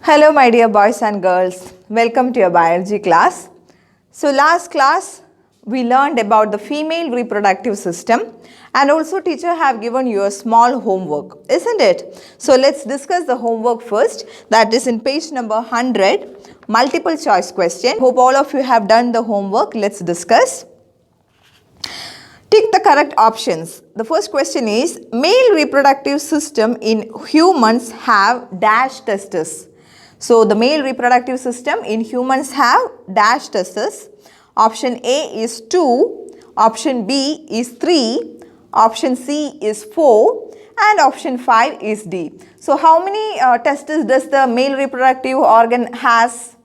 Hello my dear boys and girls, welcome to your biology class. So last class we learned about the female reproductive system and also teacher have given you a small homework, isn't it? So let's discuss the homework first, that is in page number 100, multiple choice question. Hope all of you have done the homework. Let's discuss. Tick the correct options. The first question is, male reproductive system in humans have dash testes. So the male reproductive system in humans have dash testes. Option A is 2, option B is 3, option C is 4 and option 5 is D. So how many testes does the male reproductive organ has?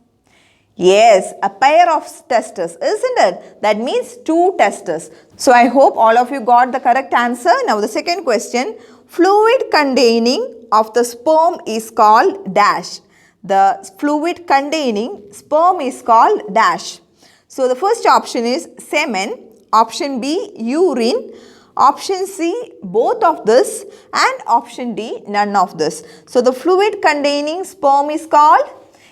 Yes, a pair of testes, isn't it? That means 2 testes. So I hope all of you got the correct answer. Now the second question, fluid containing of the sperm is called dash. The fluid containing sperm is called dash. So the first option is semen, option B urine, option C both of this and option D none of this. So the fluid containing sperm is called,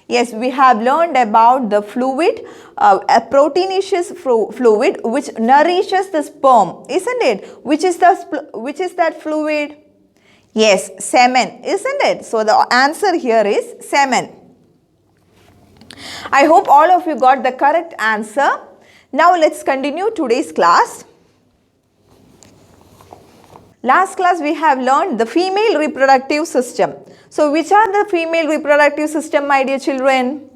yes, we have learned about the fluid, a proteinaceous fluid which nourishes the sperm, isn't it? Which is that fluid? Yes, semen, isn't it? So the answer here is semen. I hope all of you got the correct answer. Now let's continue today's class. Last class we have learned the female reproductive system. So which are the female reproductive system, my dear children?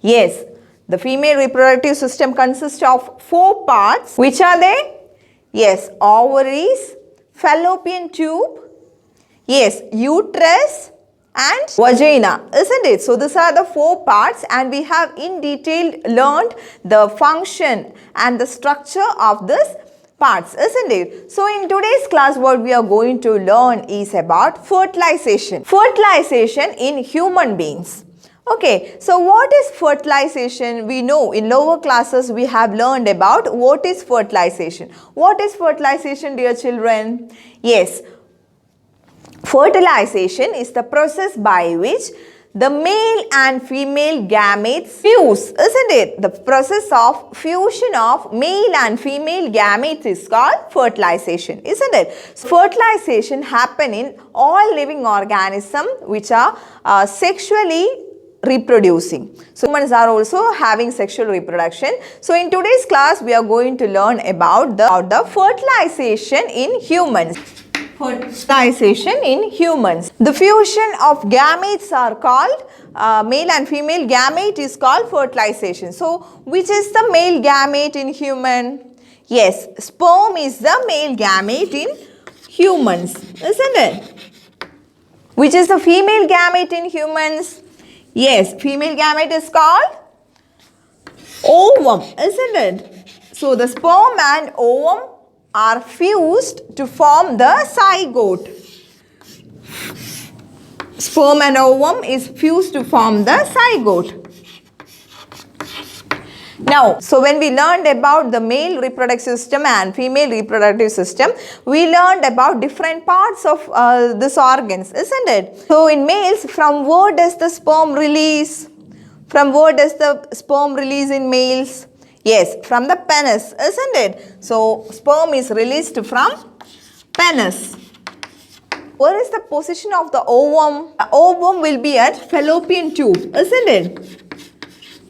Yes, the female reproductive system consists of 4 parts. Which are they? Yes, ovaries, fallopian tube, yes, uterus and vagina, isn't it? So these are the 4 parts and we have in detail learned the function and the structure of this parts, isn't it? So in today's class what we are going to learn is about fertilization. Fertilization in human beings. Okay, so what is fertilization? We know in lower classes we have learned about what is fertilization. What is fertilization, dear children? Yes, fertilization is the process by which the male and female gametes fuse, isn't it? The process of fusion of male and female gametes is called fertilization, isn't it? So fertilization happens in all living organisms which are sexually reproducing. So humans are also having sexual reproduction. So in today's class we are going to learn about the fertilization in humans. Fertilization in humans. The fusion of gametes are called, male and female gamete is called fertilization. So which is the male gamete in human? Yes, sperm is the male gamete in humans, isn't it? Which is the female gamete in humans? Yes, female gamete is called ovum, isn't it? So the sperm and ovum are fused to form the zygote. Sperm and ovum is fused to form the zygote. Now, so when we learned about the male reproductive system and female reproductive system, we learned about different parts of these organs, isn't it? So in males, from where does the sperm release? From where does the sperm release in males? Yes, from the penis, isn't it? So sperm is released from penis. Where is the position of the ovum? The ovum will be at fallopian tube, isn't it?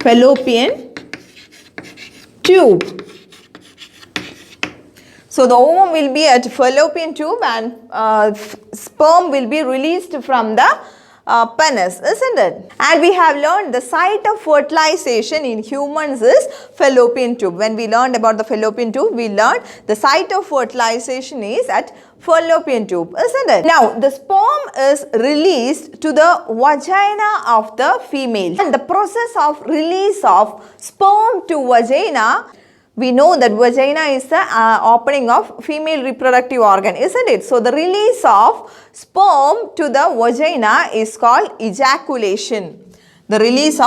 Fallopian tube. So the ovum will be at fallopian tube and sperm will be released from the penis, isn't it? And we have learned the site of fertilization in humans is fallopian tube. When we learned about the fallopian tube, we learned the site of fertilization is at fallopian tube, isn't it? Now, the sperm is released to the vagina of the female. And the process of release of sperm to vagina, we know that vagina is the opening of female reproductive organ, isn't it? So the release of sperm to the vagina is called ejaculation. The release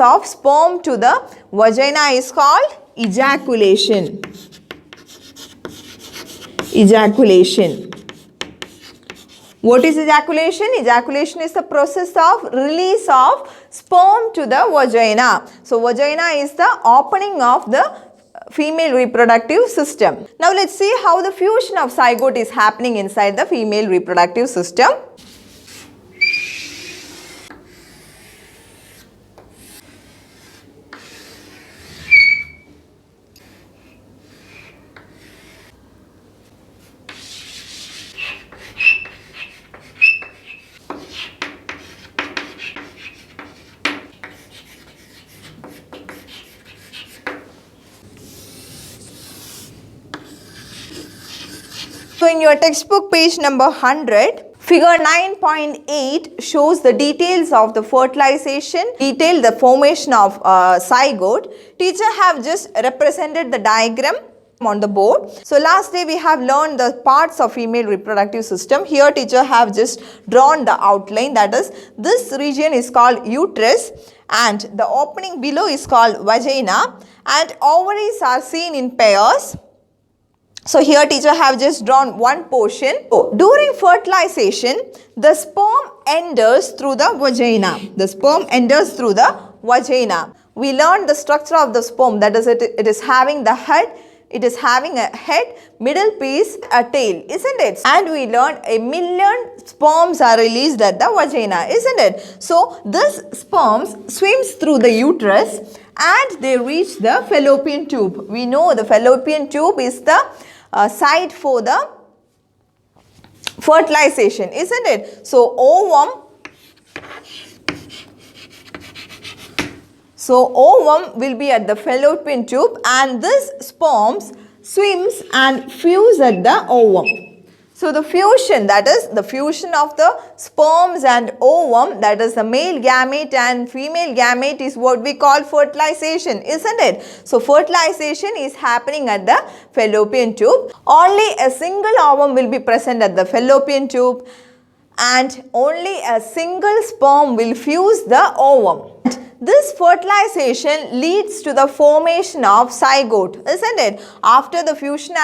of sperm to the vagina is called ejaculation. Ejaculation. What is ejaculation? Ejaculation is the process of release of sperm to the vagina. So vagina is the opening of the female reproductive system. Now let's see how the fusion of zygote is happening inside the female reproductive system. So in your textbook page number 100, figure 9.8 shows the details of the fertilization, the formation of zygote. Teacher have just represented the diagram on the board. So last day we have learned the parts of female reproductive system. Here teacher have just drawn the outline, that is this region is called uterus and the opening below is called vagina and ovaries are seen in pairs. So here teacher have just drawn one portion. So, during fertilization, the sperm enters through the vagina. The sperm enters through the vagina. We learned the structure of the sperm, that is it is having the head, it is having a head, middle piece, a tail, isn't it? And we learned 1 million sperms are released at the vagina, isn't it? So this sperms swims through the uterus and they reach the fallopian tube. We know the fallopian tube is the site for the fertilization, isn't it? So ovum will be at the fallopian tube and this sperms swims and fuse at the ovum. So the fusion, that is the fusion of the sperms and ovum, that is the male gamete and female gamete, is what we call fertilization, isn't it? So fertilization is happening at the fallopian tube. Only a single ovum will be present at the fallopian tube and only a single sperm will fuse the ovum. This fertilization leads to the formation of zygote, isn't it? After the fusion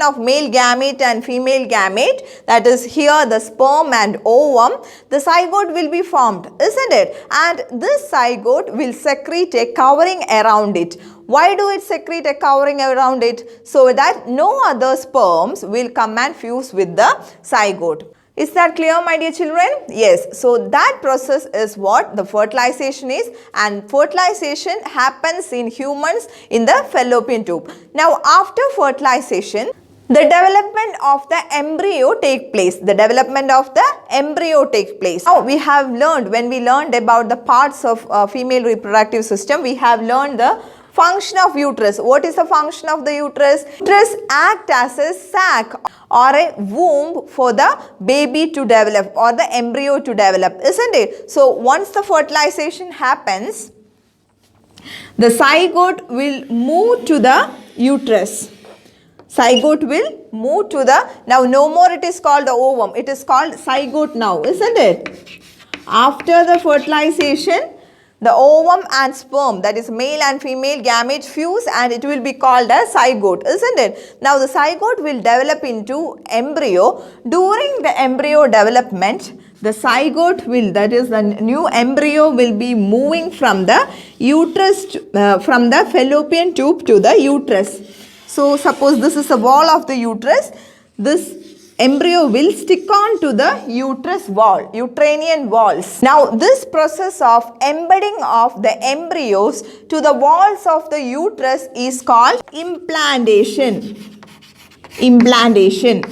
of male gamete and female gamete, that is here the sperm and ovum, the zygote will be formed, isn't it? And this zygote will secrete a covering around it. Why do it secrete a covering around it? So that no other sperms will come and fuse with the zygote. Is that clear, my dear children? Yes. So that process is what the fertilization is, and fertilization happens in humans in the fallopian tube. Now after fertilization, the development of the embryo take place. Now we have learned, when we learned about the parts of female reproductive system, we have learned the function of uterus. What is the function of the uterus? Uterus acts as a sac or a womb for the baby to develop or the embryo to develop, isn't it? So once the fertilization happens, the zygote will move to the uterus. Zygote will move to the, now no more it is called the ovum, it is called zygote now, isn't it? After the fertilization, the ovum and sperm, that is male and female gamete, fuse and it will be called as zygote, isn't it? Now the zygote will develop into embryo. During the embryo development, the zygote will, that is the new embryo will be moving from the uterus, from the fallopian tube to the uterus. So suppose this is the wall of the uterus, this embryo will stick on to the uterus wall, uterine walls. Now this process of embedding of the embryos to the walls of the uterus is called implantation. Implantation.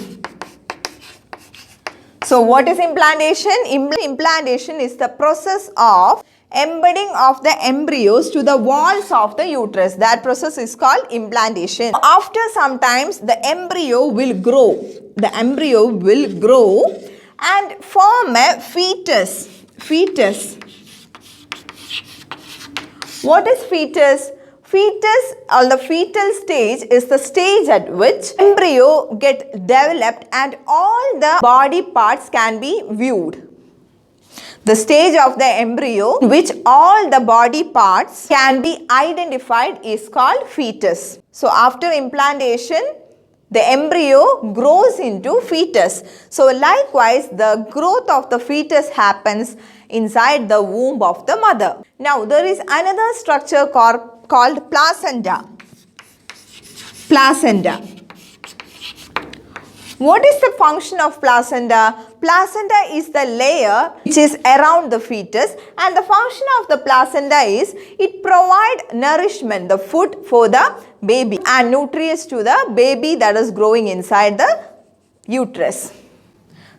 So what is implantation? Implantation is the process of embedding of the embryos to the walls of the uterus. That process is called implantation. After some times, the embryo will grow. The embryo will grow and form a fetus. Fetus. What is fetus? Fetus or the fetal stage is the stage at which embryo get developed and all the body parts can be viewed. The stage of the embryo in which all the body parts can be identified is called fetus. So after implantation, the embryo grows into fetus. So likewise, the growth of the fetus happens inside the womb of the mother. Now there is another structure called placenta. Placenta. What is the function of placenta? Placenta is the layer which is around the fetus, and the function of the placenta is it provides nourishment, the food for the baby and nutrients to the baby that is growing inside the uterus.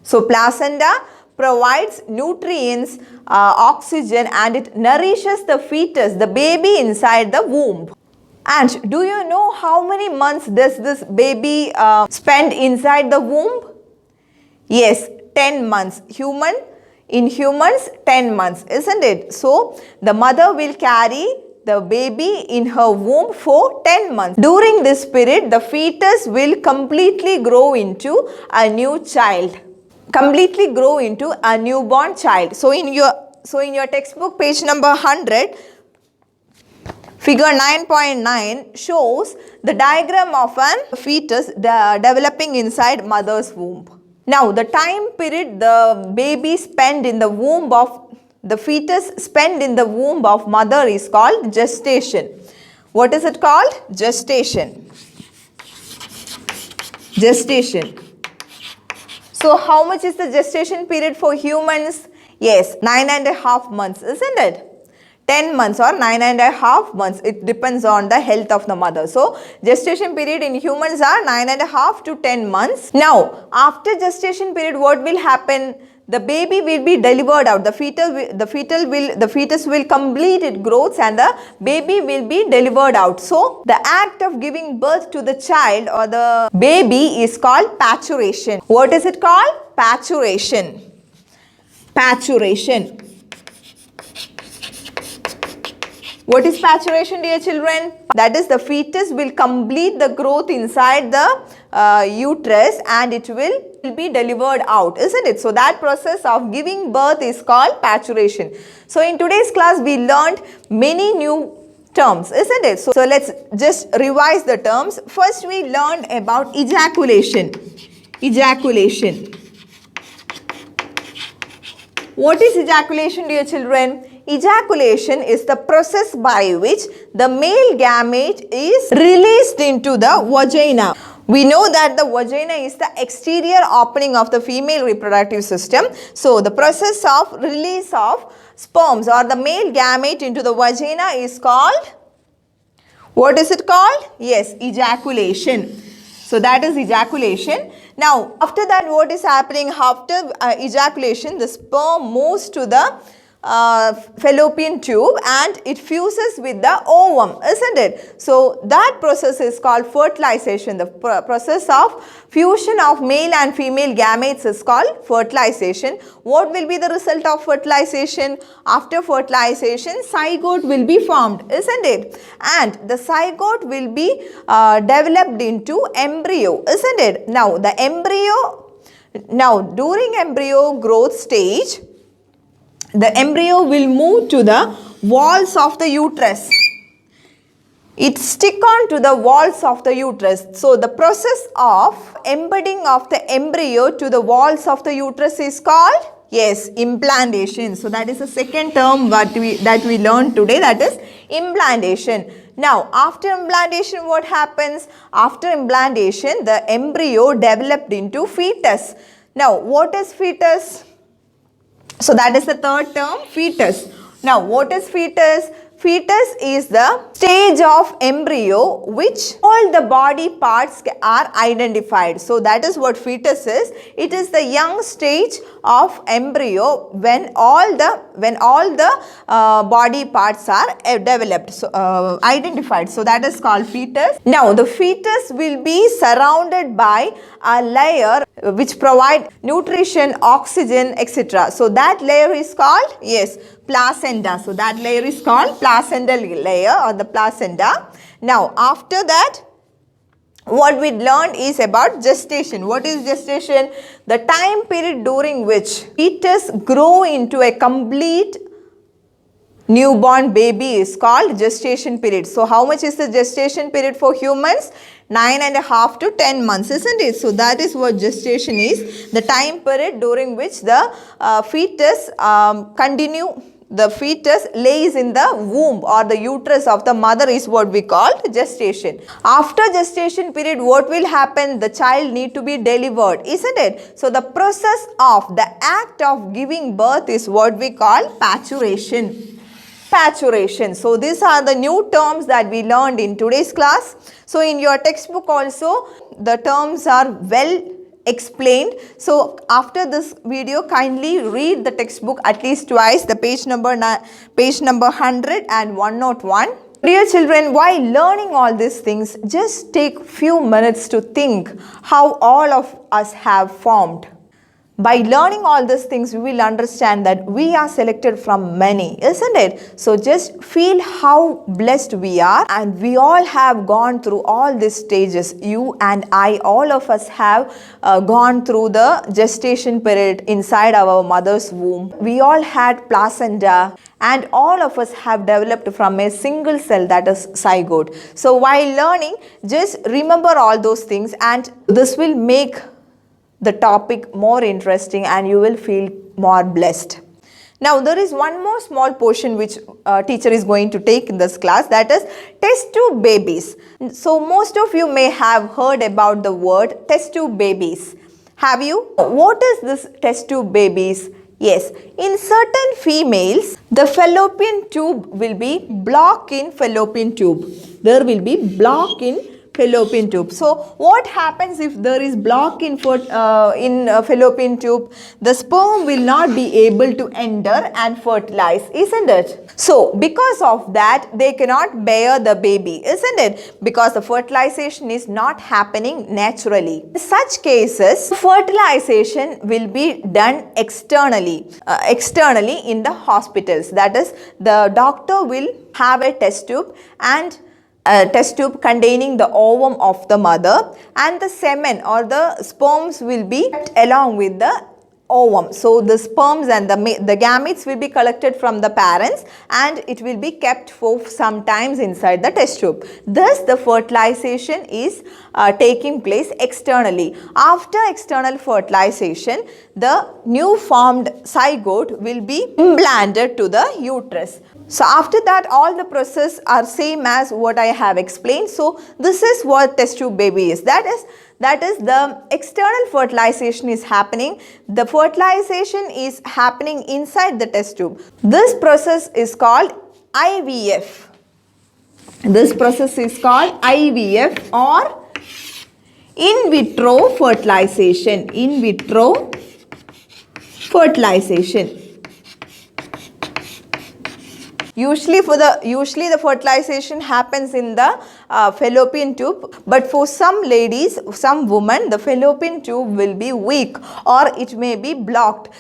So placenta provides nutrients, oxygen, and it nourishes the fetus, the baby inside the womb. And do you know how many months does this baby spend inside the womb? Yes, 10 months. In humans, 10 months, isn't it? So, the mother will carry the baby in her womb for 10 months. During this period, the fetus will completely grow into a new child. Completely grow into a newborn child. So, in your textbook, page number 100, Figure 9.9 shows the diagram of a fetus developing inside mother's womb. Now, the time period the baby spent in the womb of the fetus spent in the womb of mother is called gestation. What is it called? Gestation. Gestation. So, how much is the gestation period for humans? Yes, 9.5 months, isn't it? 10 months or 9.5 months. It depends on the health of the mother. So, gestation period in humans are 9.5 to 10 months. Now, after gestation period, what will happen? The baby will be delivered out. The fetus will complete its growth and the baby will be delivered out. So, the act of giving birth to the child or the baby is called parturition. What is it called? Parturition. Parturition. What is parturition, dear children? That is, the fetus will complete the growth inside the uterus and it will be delivered out, isn't it? So, that process of giving birth is called parturition. So, in today's class, we learned many new terms, isn't it? So, let's just revise the terms. First, we learned about ejaculation. Ejaculation. What is ejaculation, dear children? Ejaculation is the process by which the male gamete is released into the vagina. We know that the vagina is the exterior opening of the female reproductive system. So, the process of release of sperms or the male gamete into the vagina is called, what is it called? Yes, ejaculation. So, that is ejaculation. Now, after that, what is happening? After ejaculation, the sperm moves to the fallopian tube and it fuses with the ovum, isn't it? So, that process is called fertilization. The process of fusion of male and female gametes is called fertilization. What will be the result of fertilization? After fertilization, zygote will be formed, isn't it? And the zygote will be developed into embryo, isn't it? Now, the embryo, during embryo growth stage, the embryo will move to the walls of the uterus. It stick on to the walls of the uterus. So, the process of embedding of the embryo to the walls of the uterus is called, yes, implantation. So, that is the second term that we learned today, that is implantation. Now, after implantation, what happens? After implantation, the embryo developed into fetus. Now, what is fetus? So, that is the third term, fetus. Now, what is fetus? Fetus is the stage of embryo which all the body parts are identified. So, that is what fetus is. It is the young stage of embryo when all the body parts are developed, so identified. So, that is called fetus. Now, the fetus will be surrounded by a layer which provide nutrition, oxygen, etc. So, that layer is called, yes, placenta. So, that layer is called placental layer or the placenta. Now, after that, what we learned is about gestation. What is gestation? The time period during which fetus grow into a complete newborn baby is called gestation period. So, how much is the gestation period for humans? 9.5 to 10 months, isn't it? So that is what gestation is, the time period during which the fetus the fetus lays in the womb or the uterus of the mother is what we call gestation. After gestation period, what will happen? The child need to be delivered, isn't it? So the process of the act of giving birth is what we call parturition. Parturition. So these are the new terms that we learned in today's class. So in your textbook also the terms are well explained. So after this video, kindly read the textbook at least twice, the page number 100 and 101. Dear children, while learning all these things, just take few minutes to think how all of us have formed. By learning all these things, we will understand that we are selected from many, isn't it? So just feel how blessed we are, and we all have gone through all these stages. You and I, all of us have gone through the gestation period inside our mother's womb. We all had placenta, and all of us have developed from a single cell, that is zygote. So while learning, just remember all those things, and this will make the topic more interesting and you will feel more blessed. Now there is one more small portion which teacher is going to take in this class, that is test tube babies. So most of you may have heard about the word test tube babies. Have you? What is this test tube babies? Yes, in certain females, the fallopian tube will be block in fallopian tube. There will be block in fallopian tube. So what happens if there is block in fallopian tube? The sperm will not be able to enter and fertilize, isn't it? So because of that, they cannot bear the baby, isn't it? Because the fertilization is not happening naturally. In such cases, fertilization will be done externally in the hospitals. That is, the doctor will have a test tube and a test tube containing the ovum of the mother, and the semen or the sperms will be kept along with the ovum. So the sperms and the gametes will be collected from the parents and it will be kept for some times inside the test tube. Thus the fertilization is taking place externally. After external fertilization, the new formed zygote will be implanted to the uterus. So after that, all the process are same as what I have explained. So this is what test tube baby is. That is the external fertilization is happening. The fertilization is happening inside the test tube. This process is called IVF. This process is called IVF or in vitro fertilization. In vitro fertilization. Usually the fertilization happens in the fallopian tube, but for some ladies, some women, the fallopian tube will be weak or it may be blocked.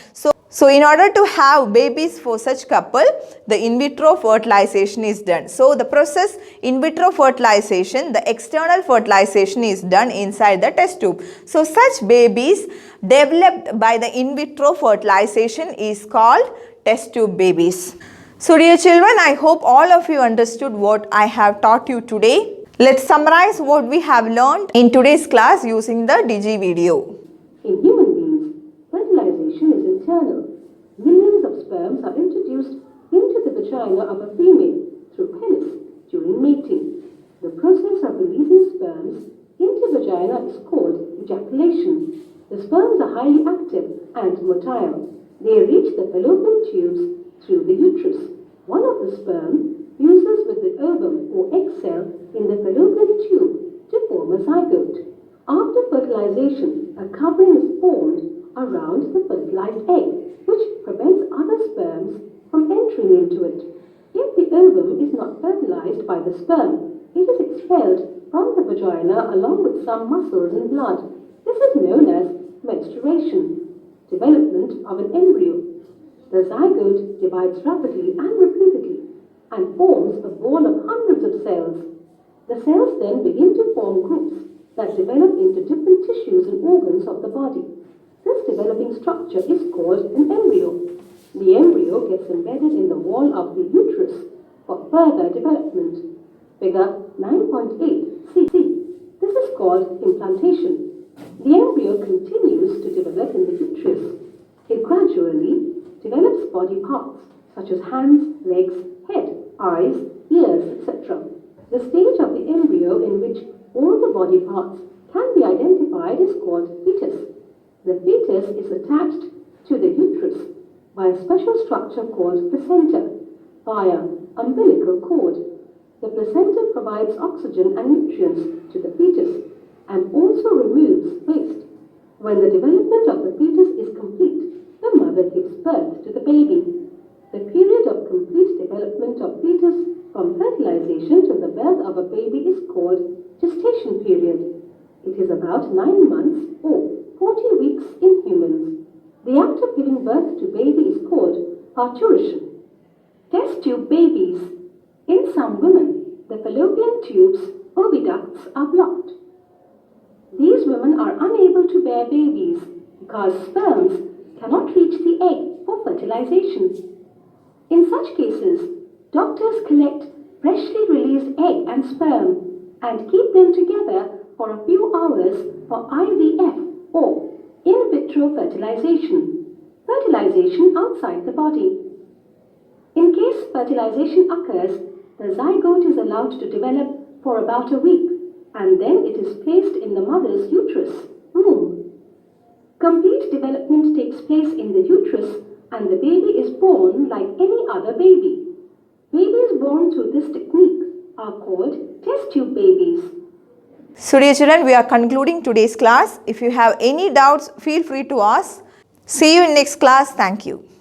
So in order to have babies for such couple, the in vitro fertilization is done. So the process in vitro fertilization, the external fertilization is done inside the test tube. So such babies developed by the in vitro fertilization is called test tube babies. So dear children, I hope all of you understood what I have taught you today. Let's summarize what we have learned in today's class using the Digi video. In human beings, fertilization is internal. Millions of sperms are introduced into the vagina of a female through penis during mating. The process of releasing sperms into vagina is called ejaculation. The sperms are highly active and motile. They reach the fallopian tubes through the uterus. One of the sperm fuses with the ovum or egg cell in the fallopian tube to form a zygote. After fertilization, a covering is formed around the fertilized egg, which prevents other sperms from entering into it. If the ovum is not fertilized by the sperm, it is expelled from the vagina along with some muscles and blood. This is known as menstruation. Development of an embryo. The zygote divides rapidly and repeatedly and forms a ball of hundreds of cells. The cells then begin to form groups that develop into different tissues and organs of the body. This developing structure is called an embryo. The embryo gets embedded in the wall of the uterus for further development. Figure 9.8c. This is called implantation. The embryo continues to develop in the uterus. It gradually develops body parts such as hands, legs, head, eyes, ears, etc. The stage of the embryo in which all the body parts can be identified is called fetus. The fetus is attached to the uterus by a special structure called placenta via umbilical cord. The placenta provides oxygen and nutrients to the fetus and also removes waste. When the development of the fetus is complete, the mother gives birth to the baby. The period of complete development of fetus from fertilization to the birth of a baby is called gestation period. It is about 9 months or 40 weeks in humans. The act of giving birth to baby is called parturition. Test tube babies. In some women, the fallopian tubes, oviducts, are blocked. These women are unable to bear babies because sperms cannot reach the egg for fertilization. In such cases, doctors collect freshly released egg and sperm and keep them together for a few hours for IVF or in vitro fertilization outside the body. In case fertilization occurs, the zygote is allowed to develop for about a week and then it is placed in the mother's uterus, womb. Complete development takes place in the uterus and the baby is born like any other baby. Babies born through this technique are called test tube babies. So dear children, we are concluding today's class. If you have any doubts, feel free to ask. See you in next class. Thank you.